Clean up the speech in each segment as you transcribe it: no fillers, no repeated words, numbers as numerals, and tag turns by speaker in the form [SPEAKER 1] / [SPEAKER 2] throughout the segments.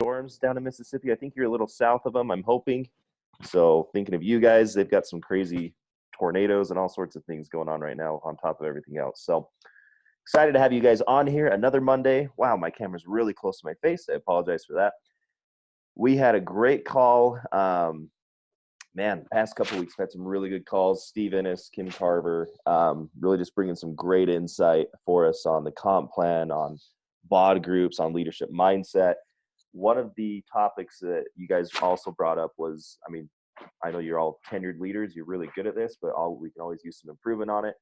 [SPEAKER 1] storms down in Mississippi. I think you're a little south of them, I'm hoping. So thinking of you guys, they've got some crazy tornadoes and all sorts of things going on right now on top of everything else. So excited to have you guys on here. Another Monday. Wow, my camera's really close to my face. I apologize for that. We had a great call. Man, past couple of weeks, we've had some really good calls. Steve Ennis, Kim Carver, really just bringing some great insight for us on the comp plan, on BOD groups, on leadership mindset. One of the topics that you guys also brought up was, I mean, I know you're all tenured leaders. You're really good at this, but we can always use some improvement on it.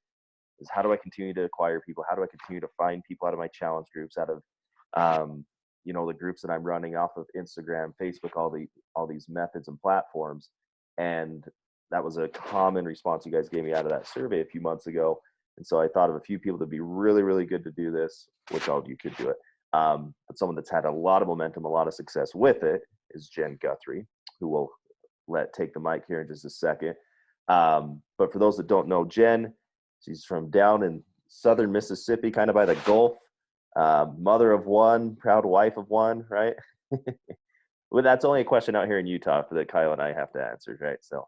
[SPEAKER 1] Is how do I continue to acquire people? How do I continue to find people out of my challenge groups, out of, the groups that I'm running off of Instagram, Facebook, all these methods and platforms. And that was a common response you guys gave me out of that survey a few months ago. And so I thought of a few people that'd be really, really good to do this, which all of you could do it. But someone that's had a lot of momentum, a lot of success with it is Jen Guthrie, who will take the mic here in just a second. But for those that don't know Jen, she's from down in southern Mississippi, kind of by the Gulf, mother of one, proud wife of one, right? Well, that's only a question out here in Utah that Kyle and I have to answer, right? So,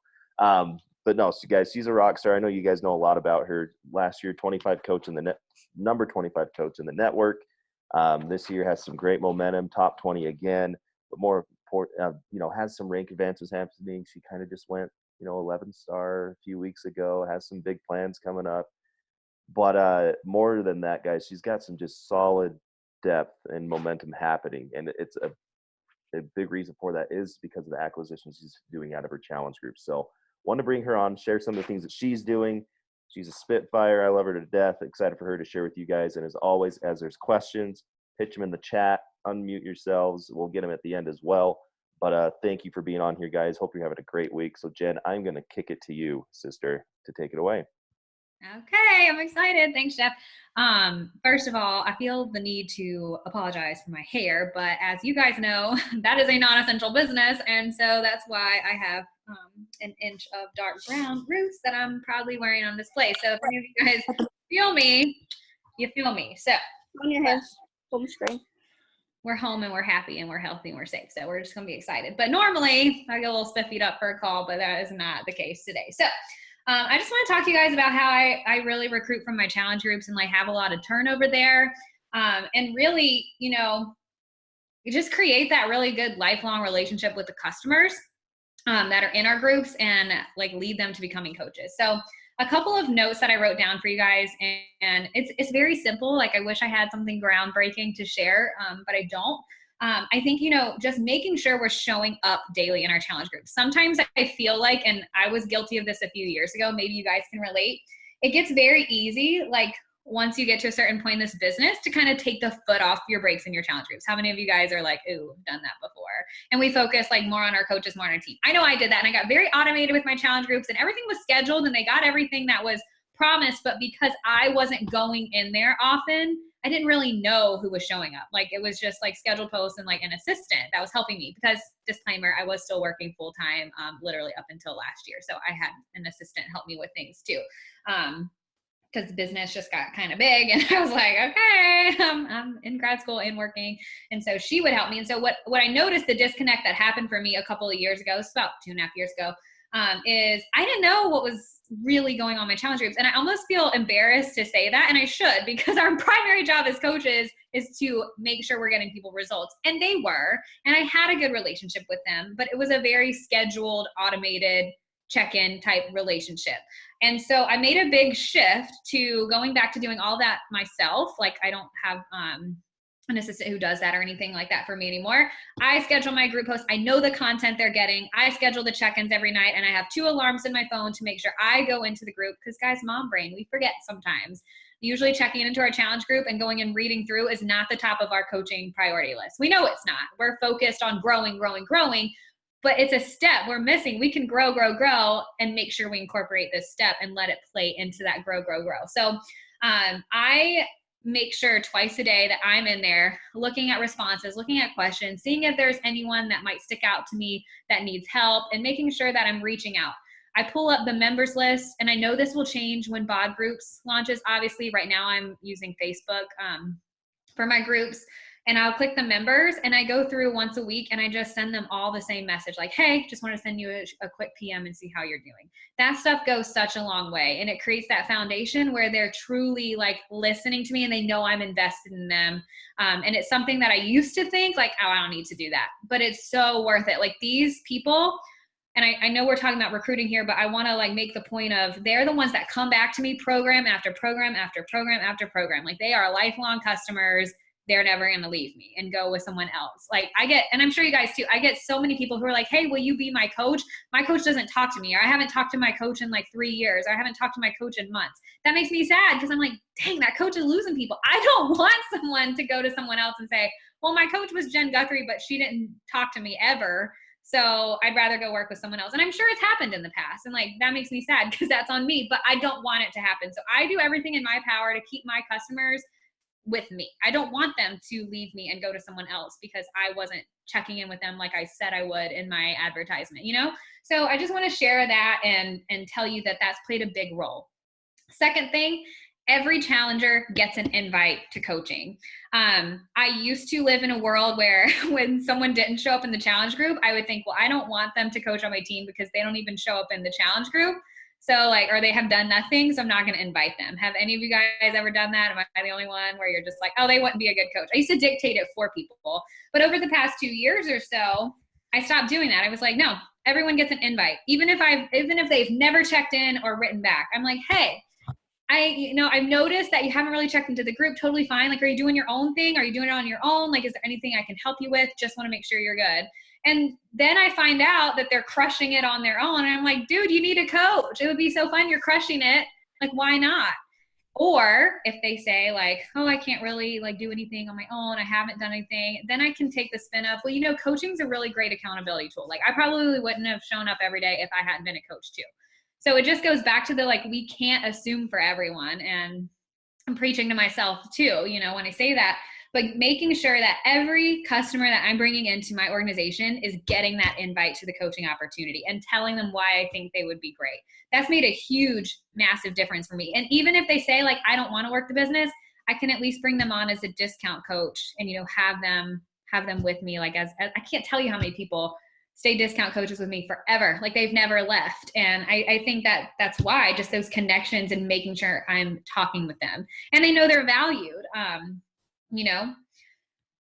[SPEAKER 1] but no, so guys, she's a rock star. I know you guys know a lot about her. Last year, 25 coach in the number 25 coach in the network. This year has some great momentum, top 20 again, but more important, has some rank advances happening. She kind of just went, 11-star a few weeks ago, has some big plans coming up. But more than that, guys, she's got some just solid depth and momentum happening. And it's a big reason for that is because of the acquisitions she's doing out of her challenge group. So want to bring her on, share some of the things that she's doing. She's a spitfire. I love her to death. Excited for her to share with you guys. And as always, as there's questions, pitch them in the chat, unmute yourselves. We'll get them at the end as well. But thank you for being on here, guys. Hope you're having a great week. So Jen, I'm going to kick it to you, sister, to take it away.
[SPEAKER 2] Okay, I'm excited. Thanks, Jeff. First of all, I feel the need to apologize for my hair, but as you guys know, that is a non-essential business, and so that's why I have an inch of dark brown roots that I'm proudly wearing on display. So if any of you guys feel me, you feel me. So
[SPEAKER 3] on your hands, home screen.
[SPEAKER 2] We're home and we're happy and we're healthy and we're safe. So we're just going to be excited. But normally I get a little spiffied up for a call, but that is not the case today. So I just want to talk to you guys about how I really recruit from my challenge groups and have a lot of turnover there. And really, just create that really good lifelong relationship with the customers that are in our groups and lead them to becoming coaches. So a couple of notes that I wrote down for you guys, and it's very simple. I wish I had something groundbreaking to share, but I don't. I think, just making sure we're showing up daily in our challenge groups. Sometimes I feel like, and I was guilty of this a few years ago, maybe you guys can relate. It gets very easy, once you get to a certain point in this business, to kind of take the foot off your brakes in your challenge groups. How many of you guys are ooh, I've done that before? And we focus more on our coaches, more on our team. I know I did that, and I got very automated with my challenge groups, and everything was scheduled, and they got everything that was promised, but because I wasn't going in there often, I didn't really know who was showing up. It was just scheduled posts and an assistant that was helping me, because disclaimer, I was still working full time, literally up until last year. So I had an assistant help me with things too. Because the business just got kind of big, and I was okay, I'm in grad school and working. And so she would help me. And so what I noticed, the disconnect that happened for me a couple of years ago, it's about 2.5 years ago, is I didn't know what was really going on in my challenge groups. And I almost feel embarrassed to say that, and I should, because our primary job as coaches is to make sure we're getting people results. And they were, and I had a good relationship with them, but it was a very scheduled, automated check-in type relationship. And so I made a big shift to going back to doing all that myself. I don't have an assistant who does that or anything like that for me anymore. I schedule my group posts. I know the content they're getting. I schedule the check-ins every night, and I have 2 alarms in my phone to make sure I go into the group, because guys, mom brain, we forget sometimes. Usually checking into our challenge group and going and reading through is not the top of our coaching priority list. We know it's not. We're focused on growing, but it's a step we're missing. We can grow, and make sure we incorporate this step and let it play into that grow. So I make sure twice a day that I'm in there looking at responses, looking at questions, seeing if there's anyone that might stick out to me that needs help, and making sure that I'm reaching out. I pull up the members list, and I know this will change when BOD groups launches. Obviously, right now I'm using Facebook for my groups. and I'll click the members, and I go through once a week and I just send them all the same message, like, hey, just want to send you a quick PM and see how you're doing. That stuff goes such a long way, and it creates that foundation where they're truly like listening to me and they know I'm invested in them. And it's something that I used to think like, oh, I don't need to do that, but it's so worth it. Like these people, and I know we're talking about recruiting here, but I want to like make the point of they're the ones that come back to me program after program after program after program. Like they are lifelong customers. They're never going to leave me and go with someone else. Like I get, and I'm sure you guys too, I get so many people who are like, hey, will you be my coach? My coach doesn't talk to me, or I haven't talked to my coach in like 3 years, or I haven't talked to my coach in months. That makes me sad because I'm like, dang, that coach is losing people. I don't want someone to go to someone else and say, well, my coach was Jen Guthrie, but she didn't talk to me ever. So I'd rather go work with someone else. And I'm sure it's happened in the past. And like, that makes me sad because that's on me, but I don't want it to happen. So I do everything in my power to keep my customers with me. I don't want them to leave me and go to someone else because I wasn't checking in with them like I said I would in my advertisement, you know? So I just want to share that and tell you that that's played a big role. Second thing, every challenger gets an invite to coaching. I used to live in a world where when someone didn't show up in the challenge group, I would think, well, I don't want them to coach on my team because they don't even show up in the challenge group. So like, or they have done nothing, so I'm not going to invite them. Have any of you guys ever done that? Am I the only one where you're just like, oh, they wouldn't be a good coach? I used to dictate it for people. But over the past 2 years or so, I stopped doing that. I was like, no, everyone gets an invite. Even if they've never checked in or written back, I'm like, hey, I've noticed that you haven't really checked into the group. Totally fine. Like, are you doing your own thing? Are you doing it on your own? Like, is there anything I can help you with? Just want to make sure you're good. And then I find out that they're crushing it on their own. And I'm like, dude, you need a coach. It would be so fun. You're crushing it. Like, why not? Or if they say like, oh, I can't really like do anything on my own, I haven't done anything, then I can take the spin of, well, you know, coaching's a really great accountability tool. Like I probably wouldn't have shown up every day if I hadn't been a coach too. So it just goes back to the, like, we can't assume for everyone. And I'm preaching to myself too, you know, when I say that, but making sure that every customer that I'm bringing into my organization is getting that invite to the coaching opportunity and telling them why I think they would be great. That's made a huge, massive difference for me. And even if they say like, I don't want to work the business, I can at least bring them on as a discount coach and, you know, have them with me. Like as I can't tell you how many people stay discount coaches with me forever. Like they've never left. And I think that that's why, just those connections and making sure I'm talking with them and they know they're valued. You know,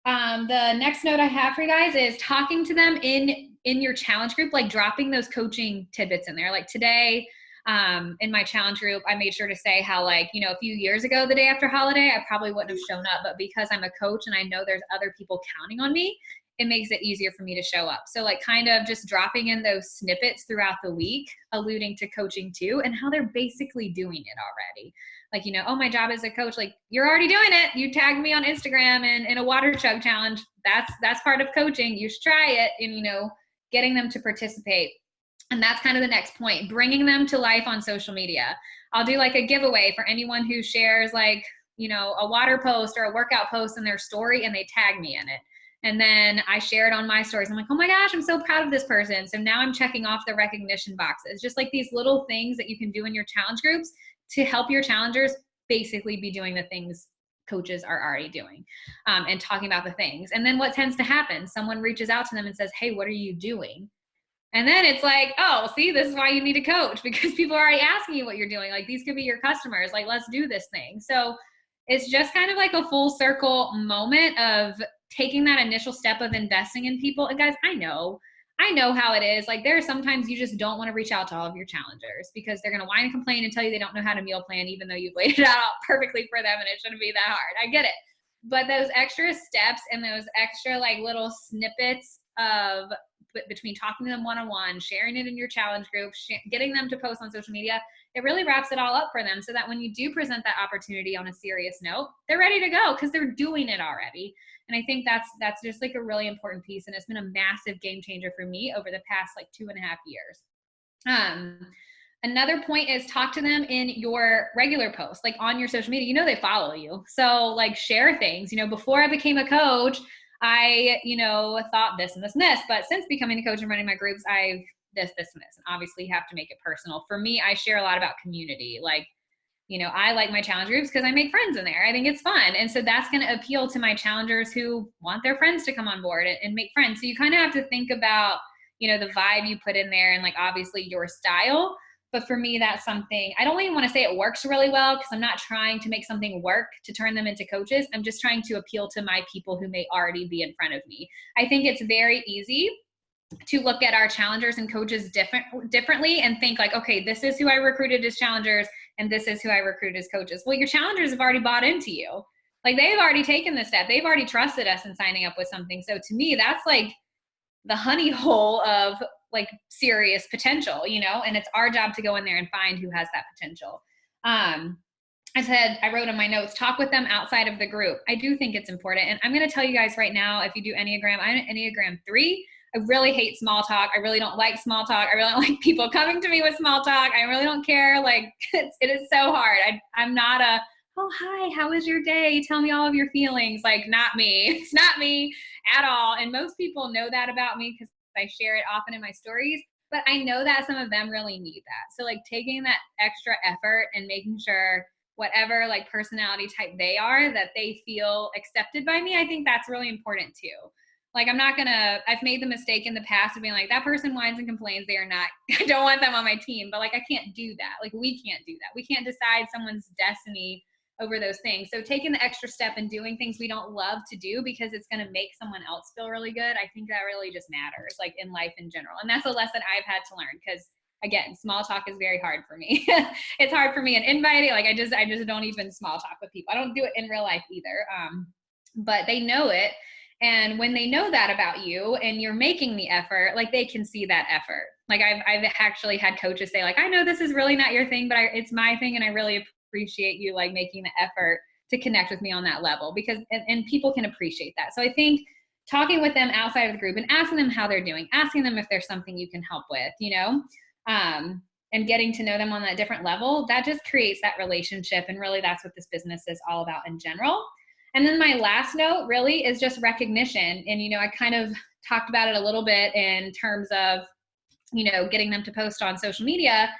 [SPEAKER 2] the next note I have for you guys is talking to them in your challenge group, like dropping those coaching tidbits in there. Like today, in my challenge group, I made sure to say how, like, you know, a few years ago, the day after holiday, I probably wouldn't have shown up, but because I'm a coach and I know there's other people counting on me, it makes it easier for me to show up. So like kind of just dropping in those snippets throughout the week, alluding to coaching too, and how they're basically doing it already. Like, you know, oh, my job as a coach, like you're already doing it. You tagged me on Instagram and in a water chug challenge. That's part of coaching. You should try it. And, you know, getting them to participate. And that's kind of the next point, bringing them to life on social media. I'll do like a giveaway for anyone who shares like, you know, a water post or a workout post in their story and they tag me in it. And then I share it on my stories. I'm like, oh my gosh, I'm so proud of this person. So now I'm checking off the recognition boxes, just like these little things that you can do in your challenge groups to help your challengers basically be doing the things coaches are already doing, and talking about the things. And then what tends to happen? Someone reaches out to them and says, hey, what are you doing? And then it's like, oh, see, this is why you need a coach, because people are already asking you what you're doing. Like, these could be your customers. Like, let's do this thing. So it's just kind of like a full circle moment of taking that initial step of investing in people. And guys, I know how it is. Like, there are sometimes you just don't want to reach out to all of your challengers because they're going to whine and complain and tell you they don't know how to meal plan, even though you've laid it out perfectly for them and it shouldn't be that hard. I get it. But those extra steps and those extra like little snippets of between talking to them one-on-one, sharing it in your challenge group, getting them to post on social media, it really wraps it all up for them so that when you do present that opportunity on a serious note, they're ready to go because they're doing it already. And I think that's just like a really important piece. And it's been a massive game changer for me over the past like 2.5 years. Another point is talk to them in your regular posts, like on your social media. You know, they follow you. So like share things. You know, before I became a coach, I, you know, thought this and this and this, but since becoming a coach and running my groups, I've this and this. And obviously you have to make it personal. For me, I share a lot about community. Like, I like my challenge groups because I make friends in there. I think it's fun. And so that's going to appeal to my challengers who want their friends to come on board and make friends. So you kind of have to think about, the vibe you put in there and like obviously your style. But for me, that's something, I don't even want to say it works really well because I'm not trying to make something work to turn them into coaches. I'm just trying to appeal to my people who may already be in front of me. I think it's very easy to look at our challengers and coaches differently and think like, okay, this is who I recruited as challengers and this is who I recruited as coaches. Well, your challengers have already bought into you. Like they've already taken the step. They've already trusted us in signing up with something. So to me, that's like the honey hole of like serious potential, and it's our job to go in there and find who has that potential. I wrote in my notes, talk with them outside of the group. I do think it's important. And I'm going to tell you guys right now, if you do Enneagram, I'm Enneagram 3. I really hate small talk. I really don't like small talk. I really don't like people coming to me with small talk. I really don't care. Like it is so hard. I'm not a, oh, hi, how was your day? Tell me all of your feelings. Like not me. It's not me at all. And most people know that about me because I share it often in my stories, but I know that some of them really need that. So like taking that extra effort and making sure whatever like personality type they are, that they feel accepted by me. I think that's really important too. Like, I've made the mistake in the past of being like, that person whines and complains. They are not, I don't want them on my team, but like, I can't do that. Like, we can't do that. We can't decide someone's destiny over those things. So taking the extra step and doing things we don't love to do because it's going to make someone else feel really good. I think that really just matters, like in life in general. And that's a lesson I've had to learn because again, small talk is very hard for me. It's hard for me and inviting, like I just don't even small talk with people. I don't do it in real life either. But they know it. And when they know that about you and you're making the effort, like they can see that effort. Like I've actually had coaches say like, I know this is really not your thing, but it's my thing. And I really appreciate you like making the effort to connect with me on that level because, and people can appreciate that. So I think talking with them outside of the group and asking them how they're doing, asking them if there's something you can help with, and getting to know them on that different level, that just creates that relationship. And really that's what this business is all about in general. And then my last note really is just recognition. And, I kind of talked about it a little bit in terms of, getting them to post on social media.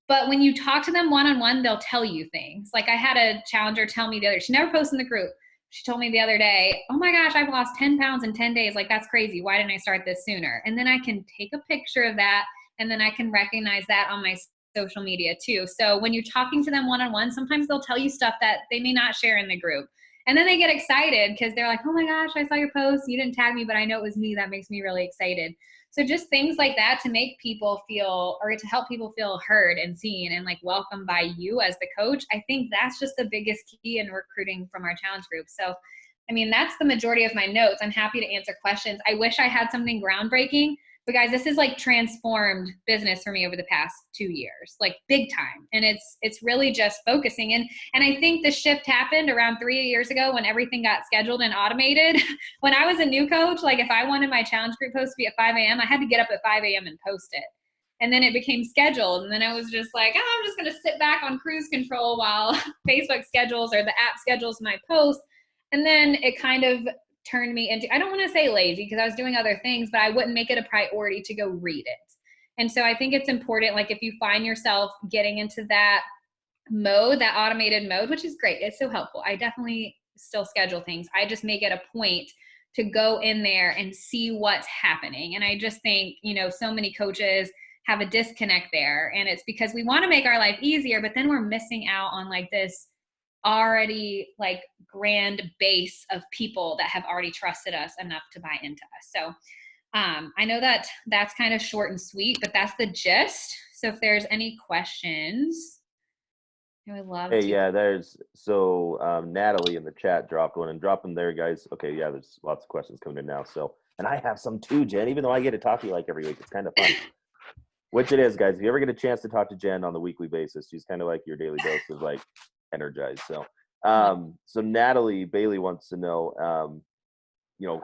[SPEAKER 2] But when you talk to them one-on-one, they'll tell you things. Like I had a challenger tell me she never posts in the group. She told me the other day, oh my gosh, I've lost 10 pounds in 10 days. Like that's crazy. Why didn't I start this sooner? And then I can take a picture of that. And then I can recognize that on my social media too. So when you're talking to them one-on-one, sometimes they'll tell you stuff that they may not share in the group. And then they get excited because they're like, oh my gosh, I saw your post. You didn't tag me, but I know it was me. That makes me really excited. So just things like that to make people feel, or to help people feel heard and seen and like welcomed by you as the coach. I think that's just the biggest key in recruiting from our challenge group. So, that's the majority of my notes. I'm happy to answer questions. I wish I had something groundbreaking. But guys, this is like transformed business for me over the past 2 years, like big time. And it's really just focusing. And I think the shift happened around 3 years ago when everything got scheduled and automated. When I was a new coach, like if I wanted my challenge group post to be at 5 a.m., I had to get up at 5 a.m. and post it. And then it became scheduled. And then I was just like, I'm just going to sit back on cruise control while Facebook schedules or the app schedules my post. And then it kind of turned me into, I don't want to say lazy because I was doing other things, but I wouldn't make it a priority to go read it. And so I think it's important, like if you find yourself getting into that mode, that automated mode, which is great, it's so helpful. I definitely still schedule things. I just make it a point to go in there and see what's happening. And I just think, so many coaches have a disconnect there. And it's because we want to make our life easier, but then we're missing out on like this already like grand base of people that have already trusted us enough to buy into us. So I know that that's kind of short and sweet, but that's the gist. So if there's any questions, I would love to.
[SPEAKER 1] Yeah, Natalie in the chat dropped one, and drop them there, guys. Okay, yeah, there's lots of questions coming in now. So, and I have some too, Jen, even though I get to talk to you like every week. It's kind of fun. Which it is, guys. If you ever get a chance to talk to Jen on the weekly basis, she's kind of like your daily dose of like energized. So, so Natalie Bailey wants to know,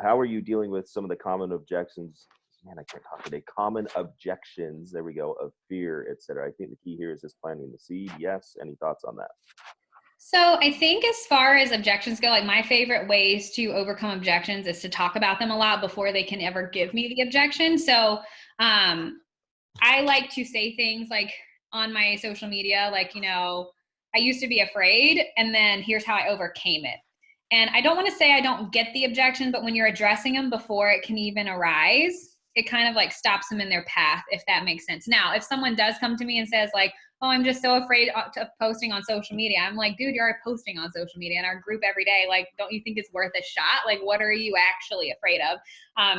[SPEAKER 1] how are you dealing with some of the common objections? Man, I can't talk today. Common objections, there we go, of fear, etc. I think the key here is just planting the seed. Yes. Any thoughts on that?
[SPEAKER 2] So I think as far as objections go, like my favorite ways to overcome objections is to talk about them a lot before they can ever give me the objection. So I like to say things like on my social media, like, I used to be afraid, and then here's how I overcame it. And I don't want to say I don't get the objection, but when you're addressing them before it can even arise, it kind of like stops them in their path, if that makes sense. Now, if someone does come to me and says like, oh, I'm just so afraid of posting on social media, I'm like, dude, you're already posting on social media in our group every day. Like, don't you think it's worth a shot? Like, what are you actually afraid of?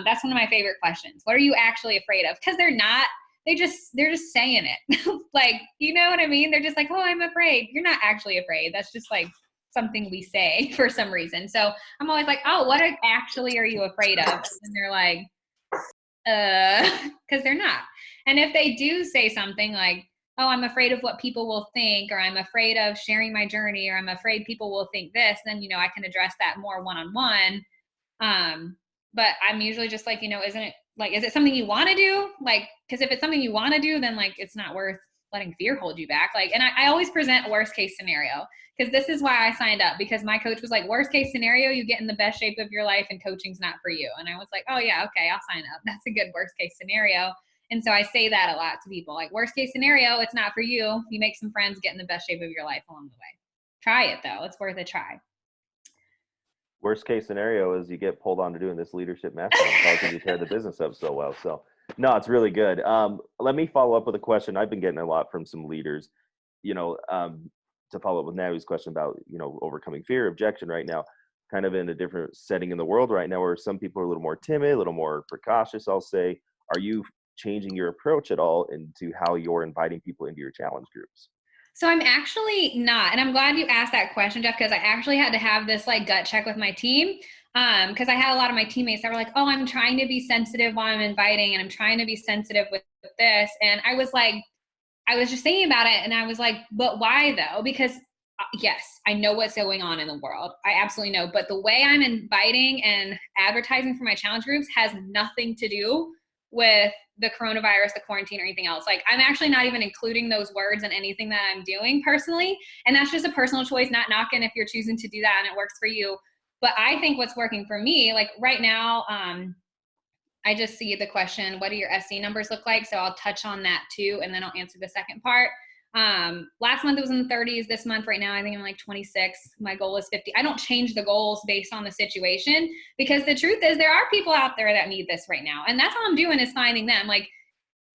[SPEAKER 2] That's one of my favorite questions. What are you actually afraid of? Because they're just saying it. Like, you know what I mean? They're just like, oh, I'm afraid. You're not actually afraid. That's just like something we say for some reason. So I'm always like, oh, what actually are you afraid of? And they're like, because they're not. And if they do say something like, oh, I'm afraid of what people will think, or I'm afraid of sharing my journey, or I'm afraid people will think this, then, you know, I can address that more one-on-one. But I'm usually just like, you know, is it something you want to do? Like, because if it's something you want to do, then like, it's not worth letting fear hold you back. Like, and I always present a worst case scenario, because this is why I signed up, because my coach was like, worst case scenario, you get in the best shape of your life and coaching's not for you. And I was like, oh yeah, okay, I'll sign up. That's a good worst case scenario. And so I say that a lot to people, like, worst case scenario, it's not for you. You make some friends, get in the best shape of your life along the way. Try it though. It's worth a try.
[SPEAKER 1] Worst case scenario is you get pulled on to doing this leadership mastermind because you tear the business up so well. So no, it's really good. Let me follow up with a question. I've been getting a lot from some leaders, you know, to follow up with Natalie's question about, you know, overcoming fear, objection right now, kind of in a different setting in the world right now where some people are a little more timid, a little more precautious, I'll say. Are you changing your approach at all into how you're inviting people into your challenge groups?
[SPEAKER 2] So I'm actually not, and I'm glad you asked that question, Jeff, because I actually had to have this like gut check with my team. Because I had a lot of my teammates that were like, oh, I'm trying to be sensitive while I'm inviting, and I'm trying to be sensitive with this. And I was like, I was just thinking about it, and I was like, but why though? Because yes, I know what's going on in the world. I absolutely know. But the way I'm inviting and advertising for my challenge groups has nothing to do with the coronavirus, the quarantine, or anything else. Like, I'm actually not even including those words in anything that I'm doing personally. And that's just a personal choice, not knocking if you're choosing to do that and it works for you. But I think what's working for me, like right now, I just see the question, what do your SC numbers look like? So I'll touch on that too, and then I'll answer the second part. Last month it was in the 30s. This month right now, I think I'm like 26. My goal is 50. I don't change the goals based on the situation, because the truth is there are people out there that need this right now. And that's all I'm doing is finding them. Like,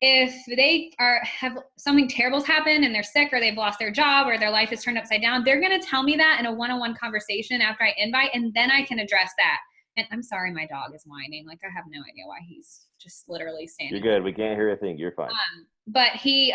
[SPEAKER 2] if they have something terrible's happened and they're sick, or they've lost their job, or their life is turned upside down, they're going to tell me that in a one-on-one conversation after I invite, and then I can address that. And I'm sorry, my dog is whining. Like, I have no idea why he's just literally standing.
[SPEAKER 1] You're good. We can't hear a thing. You're fine.
[SPEAKER 2] But he,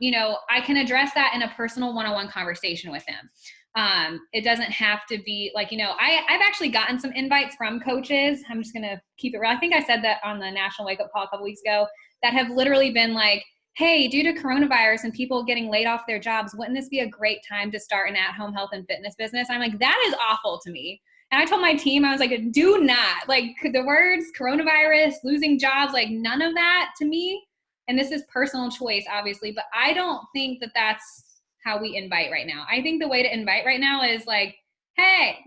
[SPEAKER 2] you know, I can address that in a personal one-on-one conversation with him. It doesn't have to be like, you know, I've actually gotten some invites from coaches. I'm just going to keep it real. I think I said that on the National Wake Up Call a couple weeks ago, that have literally been like, hey, due to coronavirus and people getting laid off their jobs, wouldn't this be a great time to start an at-home health and fitness business? I'm like, that is awful to me. And I told my team, I was like, do not, like, the words coronavirus, losing jobs, like, none of that to me. And this is personal choice, obviously, but I don't think that that's how we invite right now. I think the way to invite right now is like, hey,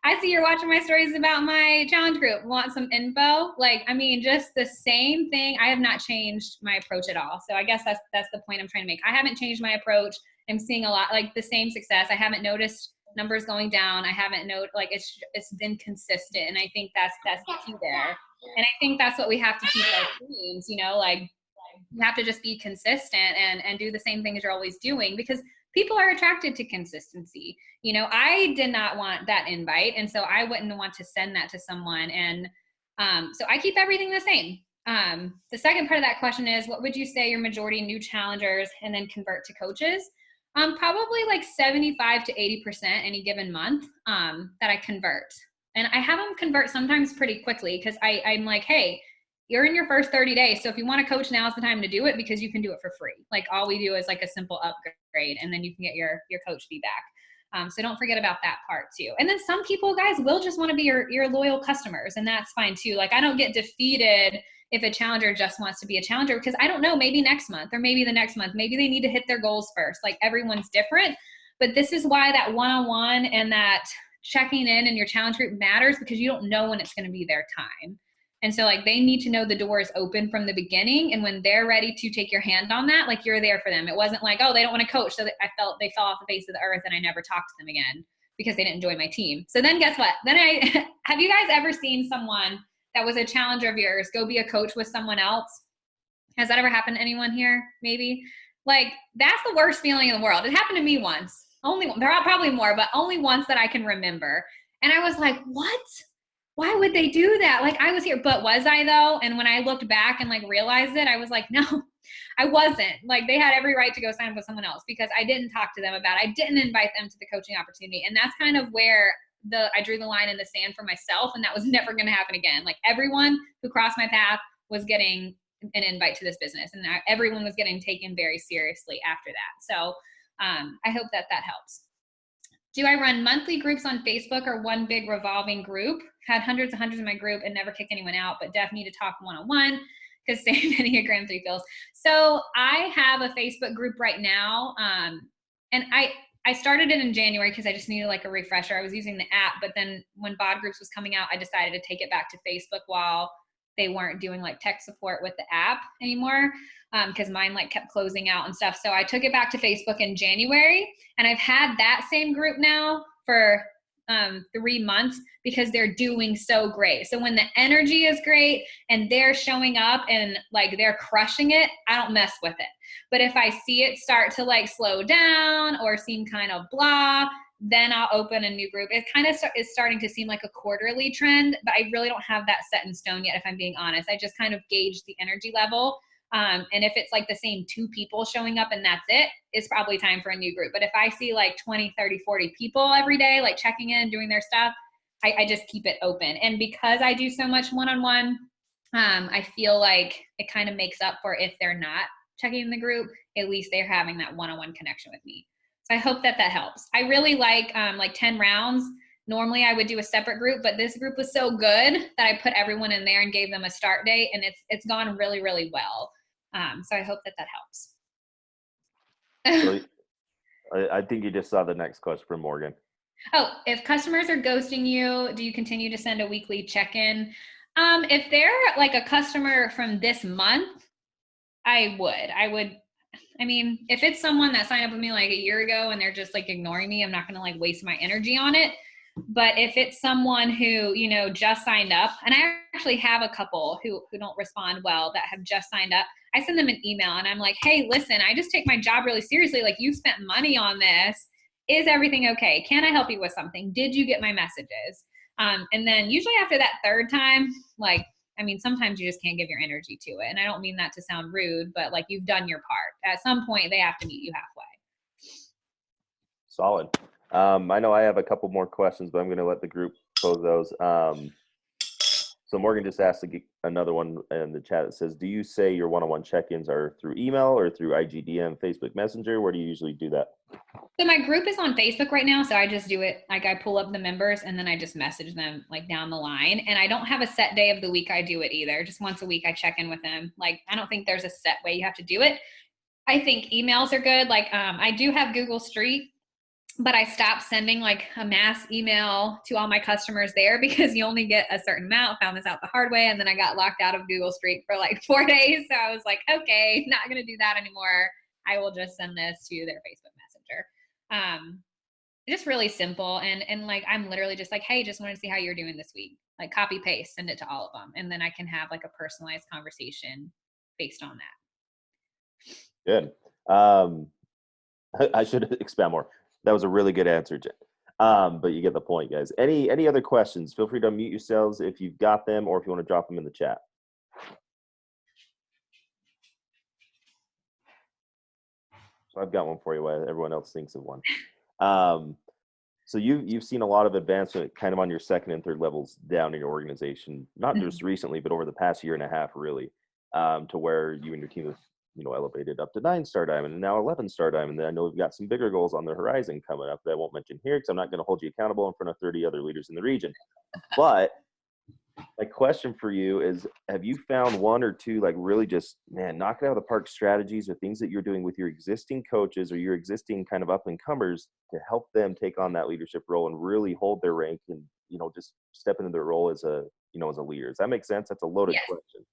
[SPEAKER 2] I see you're watching my stories about my challenge group. Want some info? Like, I mean, just the same thing. I have not changed my approach at all. So I guess that's the point I'm trying to make. I haven't changed my approach. I'm seeing a lot, like, the same success. I haven't noticed numbers going down. I haven't like, it's been consistent. And I think that's the key there. And I think that's what we have to teach our teams, you know, like, you have to just be consistent and do the same thing as you're always doing, because people are attracted to consistency. You know, I did not want that invite, and so I wouldn't want to send that to someone. And so I keep everything the same. The second part of that question is, what would you say your majority new challengers and then convert to coaches? Probably like 75 to 80% any given month that I convert. And I have them convert sometimes pretty quickly, because I'm like, hey, you're in your first 30 days. So if you want to coach, now's the time to do it, because you can do it for free. Like, all we do is like a simple upgrade, and then you can get your coach feedback. So don't forget about that part too. And then some people, guys, will just want to be your loyal customers, and that's fine too. Like, I don't get defeated if a challenger just wants to be a challenger, because I don't know, maybe next month or maybe the next month, maybe they need to hit their goals first. Like, everyone's different, but this is why that one-on-one and that checking in your challenge group matters, because you don't know when it's going to be their time. And so like they need to know the door is open from the beginning. And when they're ready to take your hand on that, like you're there for them. It wasn't like, oh, they don't want to coach. So I felt they fell off the face of the earth and I never talked to them again because they didn't join my team. So then guess what? Then have you guys ever seen someone that was a challenger of yours go be a coach with someone else? Has that ever happened to anyone here? Maybe. Like that's the worst feeling in the world. It happened to me once. There are probably more, but only once that I can remember. And I was like, what? Why would they do that? Like I was here, but was I though? And when I looked back and like realized it, I was like, no, I wasn't. Like they had every right to go sign up with someone else because I didn't talk to them about it. I didn't invite them to the coaching opportunity. And that's kind of where I drew the line in the sand for myself. And that was never going to happen again. Like everyone who crossed my path was getting an invite to this business and everyone was getting taken very seriously after that. So I hope that helps. Do I run monthly groups on Facebook or one big revolving group? Had hundreds in my group and never kick anyone out, but definitely need to talk one-on-one because same Enneagram 3 feels. So I have a Facebook group right now. And I started it in January because I just needed like a refresher. I was using the app, but then when BOD groups was coming out, I decided to take it back to Facebook while they weren't doing like tech support with the app anymore because mine like kept closing out and stuff. So I took it back to Facebook in January and I've had that same group now for 3 months because they're doing so great. So when the energy is great and they're showing up and like they're crushing it, I don't mess with it. But if I see it start to like slow down or seem kind of blah, then I'll open a new group. It kind of is starting to seem like a quarterly trend, but I really don't have that set in stone yet, if I'm being honest. I just kind of gauge the energy level. And if it's like the same 2 people showing up and that's it, it's probably time for a new group. But if I see like 20, 30, 40 people every day, like checking in, doing their stuff, I just keep it open. And because I do so much one-on-one, I feel like it kind of makes up for if they're not checking in the group, at least they're having that one-on-one connection with me. So I hope that helps. I really like 10 rounds. Normally I would do a separate group, but this group was so good that I put everyone in there and gave them a start date, and it's gone really, really well. So I hope that helps.
[SPEAKER 1] So I think you just saw the next question from Morgan.
[SPEAKER 2] Oh, if customers are ghosting you, do you continue to send a weekly check-in? If they're like a customer from this month, I would. I mean, if it's someone that signed up with me like a year ago and they're just like ignoring me, I'm not going to like waste my energy on it. But if it's someone who, you know, just signed up, and I actually have a couple who don't respond well that have just signed up, I send them an email and I'm like, hey, listen, I just take my job really seriously. Like you've spent money on this. Is everything okay? Can I help you with something? Did you get my messages? And then usually after that third time, like, I mean, sometimes you just can't give your energy to it. And I don't mean that to sound rude, but like you've done your part. At some point, they have to meet you halfway.
[SPEAKER 1] Solid. I know I have a couple more questions, but I'm going to let the group pose those. So Morgan just asked another one in the chat that says, do you say your one-on-one check-ins are through email or through IGDM, Facebook Messenger? Where do you usually do that?
[SPEAKER 2] So my group is on Facebook right now. So I just do it, like I pull up the members and then I just message them like down the line. And I don't have a set day of the week I do it either. Just once a week I check in with them. Like, I don't think there's a set way you have to do it. I think emails are good. Like I do have Google Street, but I stopped sending like a mass email to all my customers there because you only get a certain amount. Found this out the hard way. And then I got locked out of Google Street for like 4 days. So I was like, okay, not going to do that anymore. I will just send this to their Facebook Messenger. Just really simple. And like, I'm literally just like, hey, just wanted to see how you're doing this week. Like copy paste, send it to all of them. And then I can have like a personalized conversation based on that.
[SPEAKER 1] Good. I should expand more. That was a really good answer, Jen. But you get the point, guys. Any other questions? Feel free to unmute yourselves if you've got them or if you want to drop them in the chat. So I've got one for you while everyone else thinks of one. So you've seen a lot of advancement kind of on your second and third levels down in your organization, not just recently, but over the past year and a half, really, to where you and your team have, elevated up to 9-star diamond and now 11-star diamond. And then I know we've got some bigger goals on the horizon coming up that I won't mention here because I'm not going to hold you accountable in front of 30 other leaders in the region. But my question for you is, have you found one or two, like really just, knock it out of the park strategies or things that you're doing with your existing coaches or your existing kind of up and comers to help them take on that leadership role and really hold their rank and, just step into their role as a as a leader? Does that make sense? That's a loaded
[SPEAKER 2] Yes.
[SPEAKER 1] question.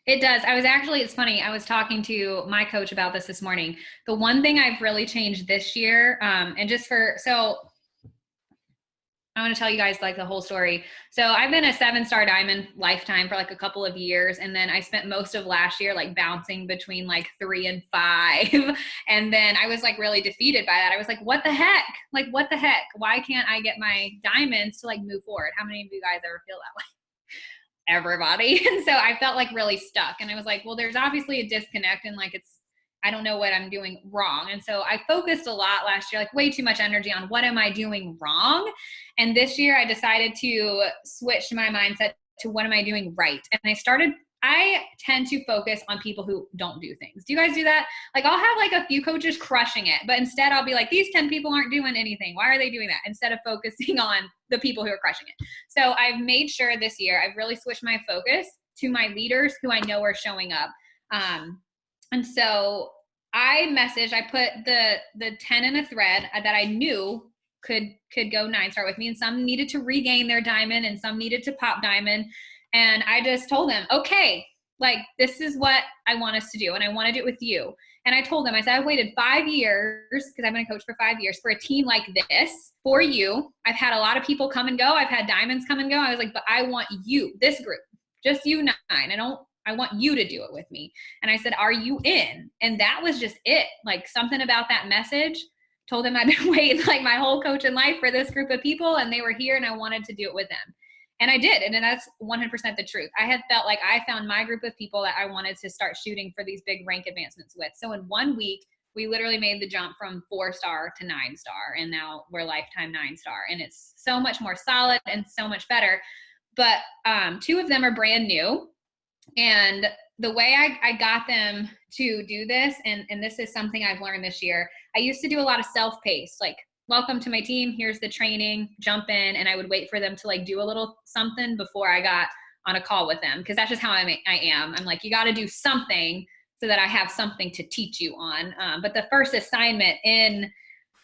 [SPEAKER 2] It does. It's funny. I was talking to my coach about this morning. The one thing I've really changed this year, I want to tell you guys like the whole story. So I've been a 7-star diamond lifetime for like a couple of years. And then I spent most of last year like bouncing between like 3 and 5. And then I was like really defeated by that. I was like, what the heck? Like, what the heck? Why can't I get my diamonds to like move forward? How many of you guys ever feel that way? Everybody. And so I felt like really stuck. And I was like, well, there's obviously a disconnect and like I don't know what I'm doing wrong. And so I focused a lot last year, like way too much energy on what am I doing wrong? And this year I decided to switch my mindset to what am I doing right? And I tend to focus on people who don't do things. Do you guys do that? Like I'll have like a few coaches crushing it, but instead I'll be like, these 10 people aren't doing anything. Why are they doing that? Instead of focusing on the people who are crushing it. So I've made sure this year I've really switched my focus to my leaders who I know are showing up. And so I put the 10 in a thread that I knew could go 9-star with me, and some needed to regain their diamond and some needed to pop diamond. And I just told them, okay, like this is what I want us to do. And I want to do it with you. And I told them, I said, I've waited 5 years because I've been a coach for 5 years for a team like this for you. I've had a lot of people come and go. I've had diamonds come and go. I was like, but I want you, this group, just you 9. I want you to do it with me. And I said, are you in? And that was just it. Like something about that message told them I've been waiting like my whole coaching life for this group of people, and they were here and I wanted to do it with them. And I did. And that's 100% the truth. I had felt like I found my group of people that I wanted to start shooting for these big rank advancements with. So in 1 week, we literally made the jump from 4-star to 9-star. And now we're lifetime 9-star. And it's so much more solid and so much better. But 2 of them are brand new. And the way I got them to do this, and this is something I've learned this year, I used to do a lot of self-paced, like, welcome to my team, here's the training, jump in, and I would wait for them to like do a little something before I got on a call with them, because that's just how I am. I'm like, you got to do something so that I have something to teach you on. But the first assignment in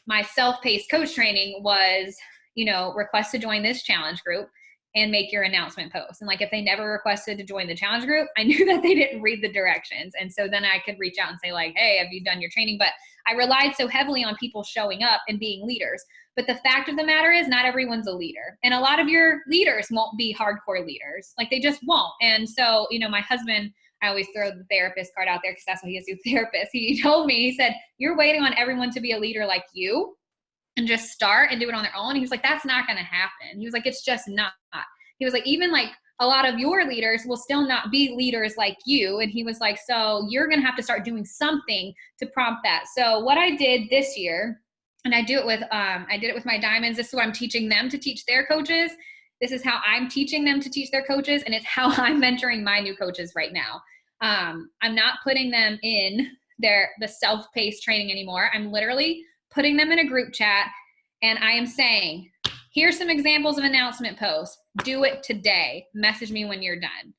[SPEAKER 2] my self-paced coach training was, request to join this challenge group and make your announcement post. And like, if they never requested to join the challenge group, I knew that they didn't read the directions. And so then I could reach out and say like, hey, have you done your training? But I relied so heavily on people showing up and being leaders. But the fact of the matter is not everyone's a leader. And a lot of your leaders won't be hardcore leaders. Like they just won't. And so, my husband, I always throw the therapist card out there because that's what he is, a therapist. He told me, he said, you're waiting on everyone to be a leader like you and just start and do it on their own. He was like, that's not going to happen. He was like, it's just not. He was like, even like a lot of your leaders will still not be leaders like you. And he was like, so you're going to have to start doing something to prompt that. So what I did this year, and I did it with my diamonds. This is what I'm teaching them to teach their coaches. This is how I'm teaching them to teach their coaches. And it's how I'm mentoring my new coaches right now. I'm not putting them in the self-paced training anymore. I'm literally putting them in a group chat, and I am saying, here's some examples of announcement posts. Do it today. Message me when you're done.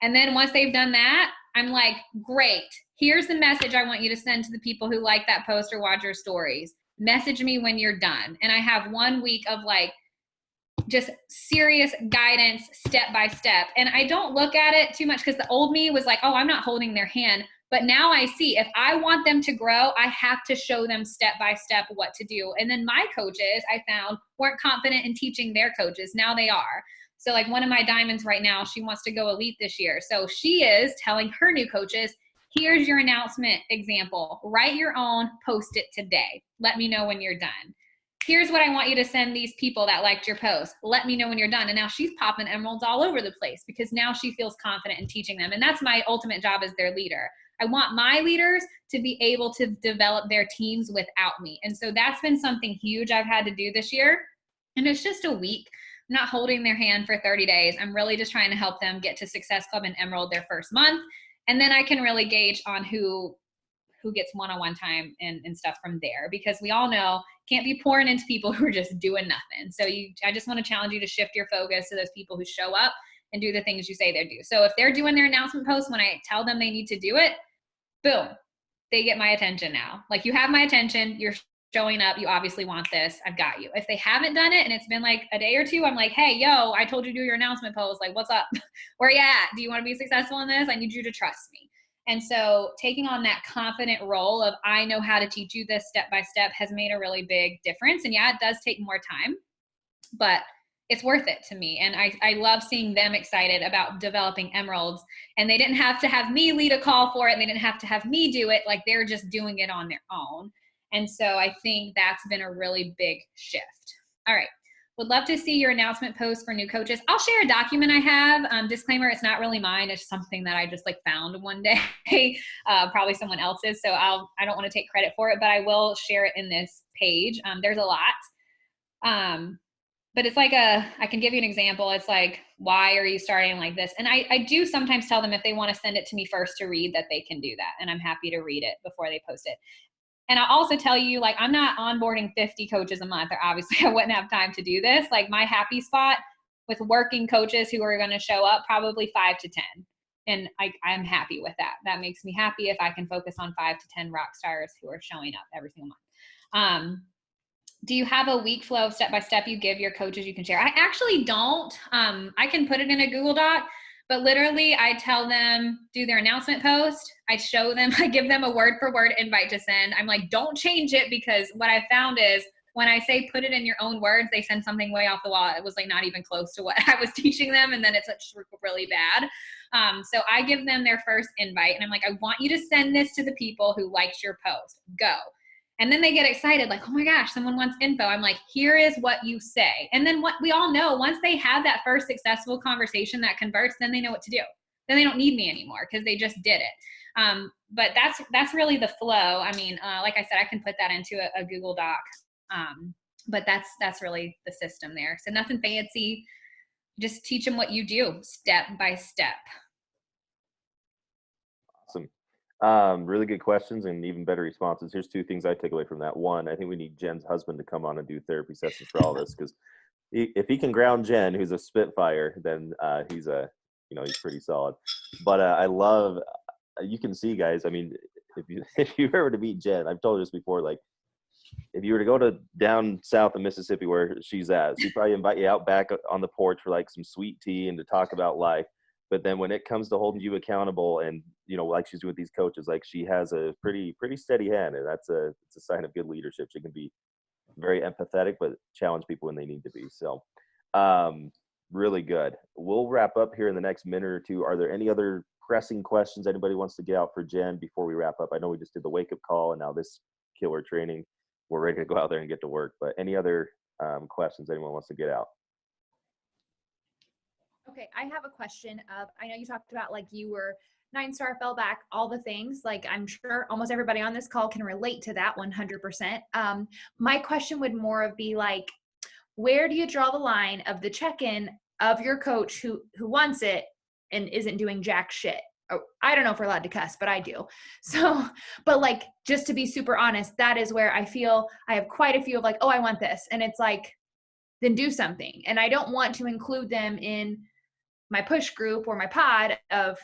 [SPEAKER 2] And then once they've done that, I'm like, great. Here's the message I want you to send to the people who like that post or watch your stories. Message me when you're done. And I have 1 week of like just serious guidance step by step. And I don't look at it too much because the old me was like, oh, I'm not holding their hand. But now I see if I want them to grow, I have to show them step by step what to do. And then my coaches, I found, weren't confident in teaching their coaches. Now they are. So like one of my diamonds right now, she wants to go elite this year. So she is telling her new coaches, here's your announcement example. Write your own, post it today. Let me know when you're done. Here's what I want you to send these people that liked your post. Let me know when you're done. And now she's popping emeralds all over the place because now she feels confident in teaching them. And that's my ultimate job as their leader. I want my leaders to be able to develop their teams without me. And so that's been something huge I've had to do this year. And it's just a week. I'm not holding their hand for 30 days. I'm really just trying to help them get to Success Club and Emerald their first month. And then I can really gauge on who gets one-on-one time and stuff from there, because we all know can't be pouring into people who are just doing nothing. So I just want to challenge you to shift your focus to those people who show up and do the things you say they do. So if they're doing their announcement posts when I tell them they need to do it, boom, they get my attention now. Like, you have my attention, you're showing up, you obviously want this, I've got you. If they haven't done it and it's been like a day or two, I'm like, hey, yo, I told you to do your announcement post. Like, what's up? Where you at? Do you want to be successful in this? I need you to trust me. And so taking on that confident role of, I know how to teach you this step by step, has made a really big difference. And yeah, it does take more time, but it's worth it to me. And I love seeing them excited about developing emeralds, and they didn't have to have me lead a call for it. And they didn't have to have me do it. Like, they're just doing it on their own. And so I think that's been a really big shift. All right. Would love to see your announcement post for new coaches. I'll share a document I have. Disclaimer, it's not really mine. It's something that I just like found one day, probably someone else's. So I don't want to take credit for it, but I will share it in this page. There's a lot. But it's like I can give you an example. It's like, why are you starting like this? And I do sometimes tell them if they want to send it to me first to read, that they can do that. And I'm happy to read it before they post it. And I'll also tell you, like, I'm not onboarding 50 coaches a month, or obviously I wouldn't have time to do this. Like, my happy spot with working coaches who are going to show up, probably 5 to 10. And I'm happy with that. That makes me happy if I can focus on 5 to 10 rock stars who are showing up every single month. Do you have a week flow step-by-step you give your coaches you can share? I actually don't. I can put it in a Google Doc, but literally I tell them, do their announcement post. I show them, I give them a word for word invite to send. I'm like, don't change it, because what I found is when I say put it in your own words, they send something way off the wall. It was like not even close to what I was teaching them. And then it's really bad. So I give them their first invite, and I'm like, I want you to send this to the people who liked your post. Go. And then they get excited, like, oh my gosh, someone wants info. I'm like, here is what you say. And then what we all know, once they have that first successful conversation that converts, then they know what to do. Then they don't need me anymore, because they just did it. But that's really the flow. I mean, like I said, I can put that into a Google Doc. But that's really the system there. So nothing fancy. Just teach them what you do step by step.
[SPEAKER 1] Awesome. Really good questions and even better responses. Here's 2 things I take away from that. One, I think we need Jen's husband to come on and do therapy sessions for all this, because if he can ground Jen, who's a spitfire, then he's pretty solid. But I love, you can see, guys, I mean, if you were to meet Jen, I've told you this before, like, if you were to go to down south of Mississippi where she's at, she'd probably invite you out back on the porch for like some sweet tea and to talk about life. But then when it comes to holding you accountable, and like she's doing with these coaches, like, she has a pretty steady hand, and it's a sign of good leadership. She can be very empathetic, but challenge people when they need to be. So really good. We'll wrap up here in the next minute or two. Are there any other pressing questions anybody wants to get out for Jen before we wrap up? I know we just did the wake up call, and now this killer training. We're ready to go out there and get to work. But any other questions anyone wants to get out?
[SPEAKER 4] Okay, I have a question of, I know you talked about, like, you were 9-star, fell back, all the things. Like, I'm sure almost everybody on this call can relate to that 100%. My question would more of be like, where do you draw the line of the check-in of your coach who wants it and isn't doing jack shit? Oh, I don't know if we're allowed to cuss, but I do. So, but like, just to be super honest, that is where I feel I have quite a few of like, oh, I want this. And it's like, then do something. And I don't want to include them in my push group or my pod of,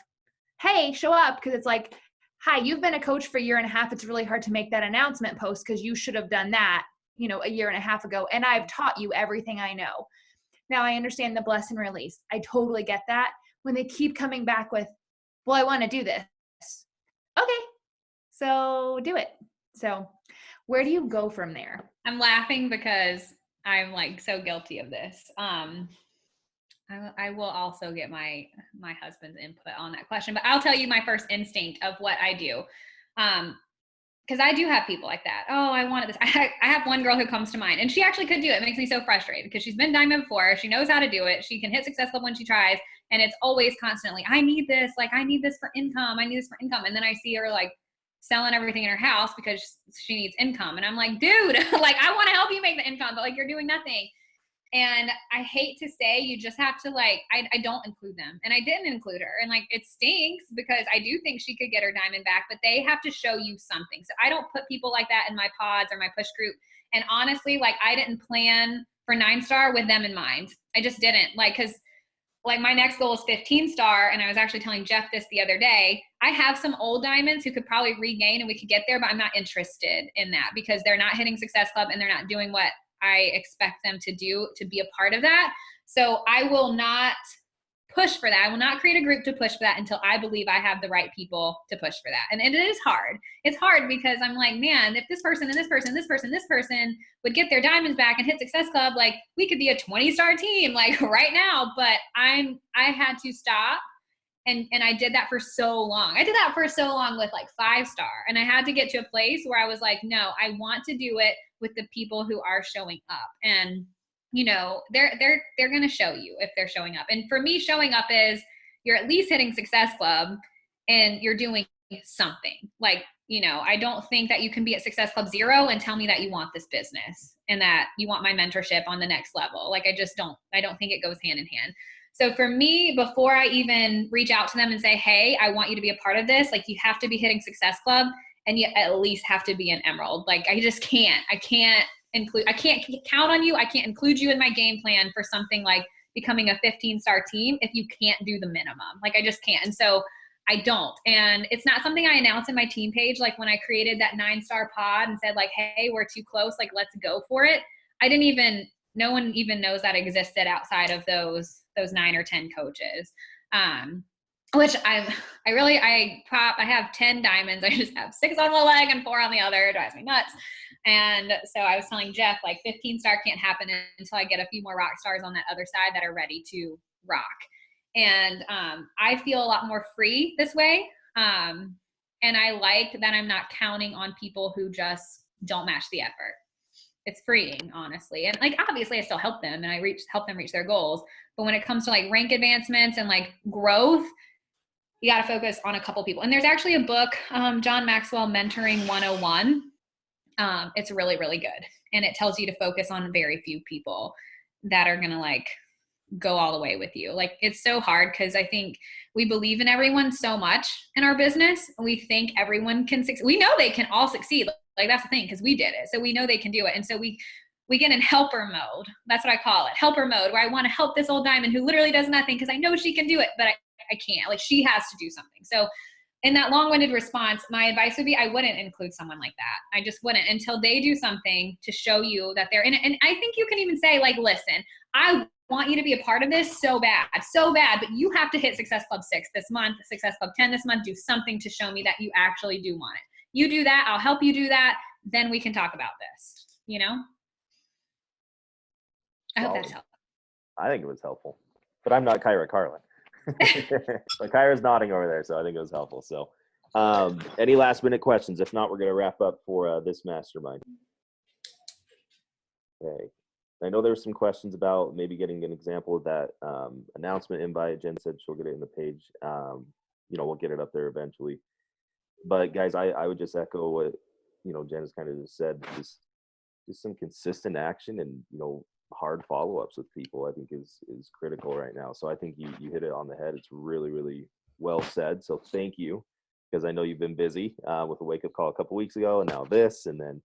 [SPEAKER 4] hey, show up. Cause it's like, hi, you've been a coach for a year and a half. It's really hard to make that announcement post because you should have done that, a year and a half ago. And I've taught you everything I know. Now I understand the bless and release. I totally get that. When they keep coming back with, well, I want to do this. Okay, so do it. So where do you go from there?
[SPEAKER 2] I'm laughing because I'm like so guilty of this. I will also get my husband's input on that question, but I'll tell you my first instinct of what I do. Because I do have people like that. Oh, I wanted this. I have one girl who comes to mind, and she actually could do it. It makes me so frustrated because she's been diamond before. She knows how to do it. She can hit success level when she tries, and it's always constantly, I need this. Like, I need this for income. I need this for income. And then I see her like selling everything in her house because she needs income. And I'm like, dude, like, I want to help you make the income, but like, you're doing nothing. And I hate to say, you just have to like, I don't include them. And I didn't include her. And like, it stinks because I do think she could get her diamond back, but they have to show you something. So I don't put people like that in my pods or my push group. And honestly, like, I didn't plan for 9-star with them in mind. I just didn't, like, cause like my next goal is 15 star. And I was actually telling Jeff this the other day. I have some old diamonds who could probably regain and we could get there, but I'm not interested in that because they're not hitting Success Club and they're not doing what I expect them to do to be a part of that. So I will not push for that. I will not create a group to push for that until I believe I have the right people to push for that. And it is hard. It's hard because I'm like, man, if this person and this person, this person, this person would get their diamonds back and hit Success Club, like we could be a 20-star team like right now. But I had to stop. And I did that for so long. I did that for so long with like 5-star. And I had to get to a place where I was like, no, I want to do it with the people who are showing up. And you know, they're going to show you if they're showing up. And for me, showing up is you're at least hitting Success Club and you're doing something. Like, you know, I don't think that you can be at Success Club 0 and tell me that you want this business and that you want my mentorship on the next level. Like, I don't think it goes hand in hand. So for me, before I even reach out to them and say, hey, I want you to be a part of this, like you have to be hitting Success Club and you at least have to be an Emerald. Like I just can't, I can't count on you. I can't include you in my game plan for something like becoming a 15-star team if you can't do the minimum. Like I just can't. And so I don't. And it's not something I announced in my team page. Like when I created that 9-star pod and said like, hey, we're too close. Like, let's go for it. No one even knows that existed outside of those 9 or 10 coaches. Which I have 10 diamonds. I just have 6 on one leg and 4 on the other. It drives me nuts. And so I was telling Jeff, like 15-star can't happen until I get a few more rock stars on that other side that are ready to rock. And I feel a lot more free this way. And I like that I'm not counting on people who just don't match the effort. It's freeing, honestly. And like, obviously I still help them and I help them reach their goals. But when it comes to like rank advancements and like growth, you got to focus on a couple people. And there's actually a book, John Maxwell Mentoring 101. It's really, really good. And it tells you to focus on very few people that are going to like go all the way with you. Like it's so hard because I think we believe in everyone so much in our business. We think everyone can succeed. We know they can all succeed. Like that's the thing, because we did it. So we know they can do it. And so we get in helper mode. That's what I call it. Helper mode, where I want to help this old diamond who literally does nothing because I know she can do it, but I can't. Like she has to do something. So in that long-winded response, my advice would be I wouldn't include someone like that. I just wouldn't until they do something to show you that they're in it. And I think you can even say like, listen, I want you to be a part of this so bad, but you have to hit Success Club 6 this month, Success Club 10 this month, do something to show me that you actually do want it. You do that, I'll help you do that, then we can talk about this, you know? I hope that's helpful.
[SPEAKER 1] I think it was helpful, but I'm not Kyra Carlin. But Kyra's nodding over there, so I think it was helpful. So any last minute questions? If not, we're going to wrap up for this mastermind. Okay. I know there's some questions about maybe getting an example of that announcement invite. Jen said she'll get it in the page. We'll get it up there eventually. But guys, I would just echo what Jen has kind of just said. Just some consistent action and hard follow-ups with people, I think is critical right now. So I think you hit it on the head. It's really, really well said. So thank you, because I know you've been busy with a wake-up call a couple weeks ago, and now this, and then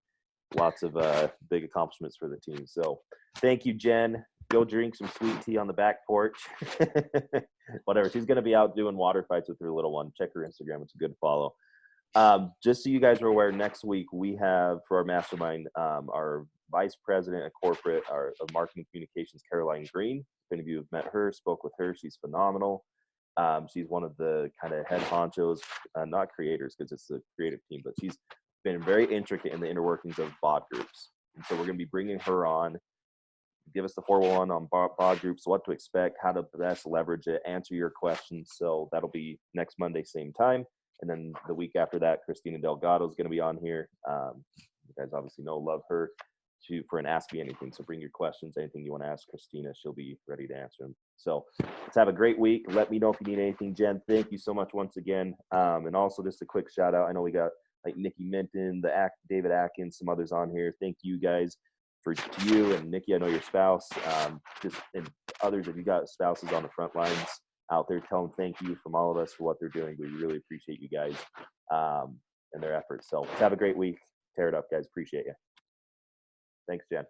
[SPEAKER 1] lots of big accomplishments for the team. So thank you, Jen. Go drink some sweet tea on the back porch. Whatever. She's going to be out doing water fights with her little one. Check her Instagram. It's a good follow. Just so you guys are aware, next week we have for our mastermind our vice president of corporate, of marketing communications, Caroline Green. If any of you have met her, spoke with her, she's phenomenal. She's one of the kind of head honchos, not creators because it's a creative team, but she's been very intricate in the inner workings of BOD groups. And so we're going to be bringing her on, give us the 411 on BOD groups, what to expect, how to best leverage it, answer your questions. So that'll be next Monday, same time. And then the week after that, Christina Delgado is going to be on here. You guys obviously love her for an Ask Me Anything. So bring your questions, anything you want to ask Christina, she'll be ready to answer them. So let's have a great week. Let me know if you need anything, Jen. Thank you so much once again. And also just a quick shout out. I know we got like Nikki Minton, David Atkins, some others on here. Thank you guys to you and Nikki. I know your spouse, and others. If you got spouses on the front lines out there, tell them thank you from all of us for what they're doing. We really appreciate you guys and their efforts. So let's have a great week. Tear it up, guys. Appreciate you. Thanks, Jen.